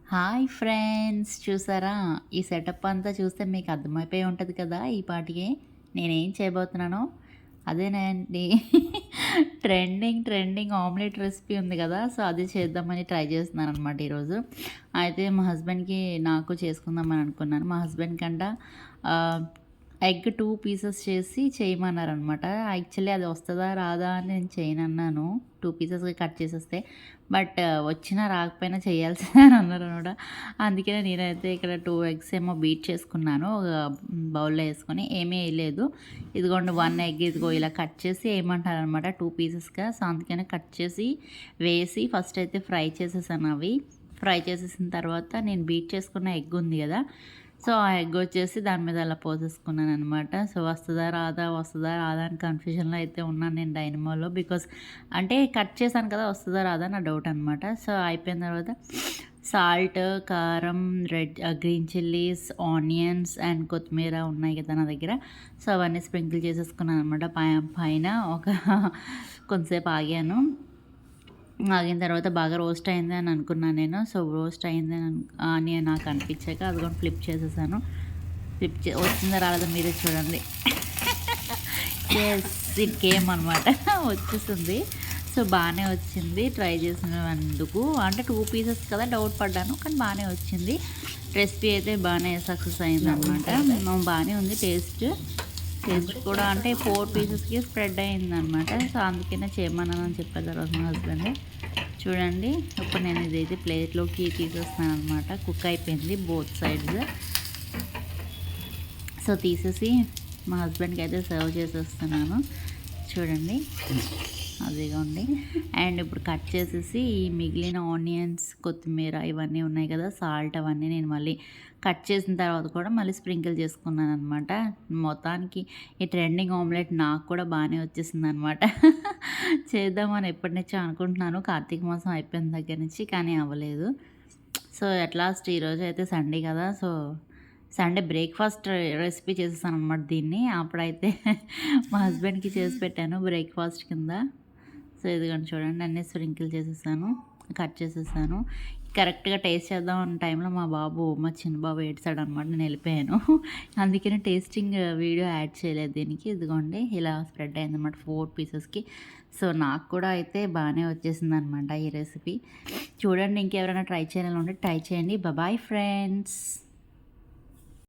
Hi friends! చూసారా? ఈ setup అంతా చూస్తే మీకు అర్థమైపోయి ఉంటది కదా! ఈ పాటికే నేనేం చేయబోతున్నానో. అదేనండి ట్రెండింగ్ ఆమ్లెట్ రెసిపీ ఉంది కదా! సో, అది చేద్దామని ట్రై చేస్తున్నాననమాట ఈరోజు. అయితే మా హస్బెండ్‌కి, నాకు చేసుకుందామని అనుకున్నాను. మా హస్బెండ్ కంట ఆహ్, ఎగ్ 2 పీసెస్ చేసి చేయమన్నారనమాట. యాక్చువల్లీ అది వస్తదా? రాదా? అని నేను చేయనన్నాను. 2 పీసెస్‌గా కట్ చేసేస్తే. బట్ వచ్చినా రాకపోయినా చేయాల్సిందే అని అన్నారనమాట. అందుకనే నేనైతే ఇక్కడ 2 ఎగ్స్ ఏమో బీట్ చేసుకున్నాను. ఒక బౌల్‌లో ఏసుకొని ఏమీ ఎయలేదు. ఇదిగోండి 1 ఎగ్ ఇదిగో ఇలా కట్ చేసి ఏయమంటున్నారనమాట 2 పీసెస్‌గా. సో, అందుకనే కట్ చేసి వేసి ఫస్ట్ అయితే ఫ్రై చేసేసాను అవి. ఫ్రై చేసేసిన తర్వాత నేను బీట్ చేసుకున్న ఎగ్ ఉంది గదా! సో, ఆ ఎగ్ వచ్చేసి దాని మీద అలా పోసేసుకున్నాననమాట. సో, వస్తదా రాదా అని కన్‌ఫ్యూజన్‌లో అయితే ఉన్నాను నేను డైనమోలో. బికాజ్ అంటే కట్ చేశాను కదా! వస్తదా రాదా నా డౌట్ అనమాట. సో, అయిపోయిన తర్వాత సాల్ట్, కారం, గ్రీన్ చిల్లీస్, ఆనియన్స్ అండ్ కొత్తిమీర ఉన్నాయి కదా నా దగ్గర. సో, అవన్నీ స్ప్రింకిల్ చేసేసుకున్నాననమాట. పైన ఒక కొంతసేపు ఆగాను. ఆగిన తర్వాత బాగా రోస్ట్ అయింది అని అనుకున్నాను నేను. సో, రోస్ట్ అయింది అని నాకు అనిపించాక అది కూడా ఫ్లిప్ చేసేసాను. వచ్చిందా రాలేదా మీరే చూడండి. యెస్, ఇట్ కేమ్ అనమాట. వచ్చేసింది. సో, బాగానే వచ్చింది ట్రై చేసినందుకు. అంటే 2 పీసెస్ కదా డౌట్ పడ్డాను. కానీ బాగానే వచ్చింది. రెసిపీ అయితే బాగానే సక్సెస్ అయిందనమాట. బాగానే ఉంది టేస్ట్. కూడా అంటే 4 పీసెస్‌కి స్ప్రెడ్ అయిందనమాట. సో, అందుకనే చేయమన్నానని చెప్పారు తర్వాత మా హస్బెండ్. చూడండి, ఇప్పుడు నేను ఇదైతే ప్లేట్‌లోకి తీసేస్తున్నాననమాట. కుక్ అయిపోయింది బోత్ సైడ్స్. సో, తీసేసి మా హస్బెండ్‌కి అయితే సర్వ్ చేసేస్తున్నాను. చూడండి, అదిగోండి. అండ్ ఇప్పుడు కట్ చేసేసి ఈ మిగిలిన ఆనియన్స్, కొత్తిమీర ఇవన్నీ ఉన్నాయి కదా! సాల్ట్ అవన్నీ నేను మళ్ళీ కట్ చేసిన తర్వాత కూడా మళ్ళీ స్ప్రింకిల్ చేసుకున్నాననమాట. మొత్తానికి ఈ ట్రెండింగ్ ఆమ్లెట్ నాకు కూడా బాగానే వచ్చేసిందనమాట. చేద్దామని ఎప్పటినుంచో అనుకుంటున్నాను. కార్తీక మాసం అయిపోయిన దగ్గర నుంచి, కానీ అవ్వలేదు. సో, అట్ లాస్ట్ ఈరోజు అయితే సండే కదా! సో, సండే బ్రేక్‌ఫాస్ట్ రెసిపీ చేసేసాననమాట దీన్ని. అప్పుడైతే మా హస్బెండ్‌కి చేసి పెట్టాను బ్రేక్‌ఫాస్ట్ కింద. సో, ఇదిగోండి చూడండి, అన్నీ స్ప్రింకిల్ చేసేసాను. కట్ చేసేసాను. కరెక్ట్‌గా టేస్ట్ చేద్దాం అన్న టైంలో మా చిన్న బాబు ఏడ్చాడనమాట. నేను వెళ్ళిపోయాను. అందుకనే టేస్టింగ్ వీడియో యాడ్ చేయలేదు దీనికి. ఇదిగోండి ఇలా స్ప్రెడ్ అయిందనమాట 4 పీసెస్‌కి. సో, నాకు కూడా అయితే బాగానే వచ్చేసిందనమాట ఈ రెసిపీ. చూడండి, ఇంకెవరైనా ట్రై చేయాలని ఉంటే ట్రై చేయండి. Bye friends.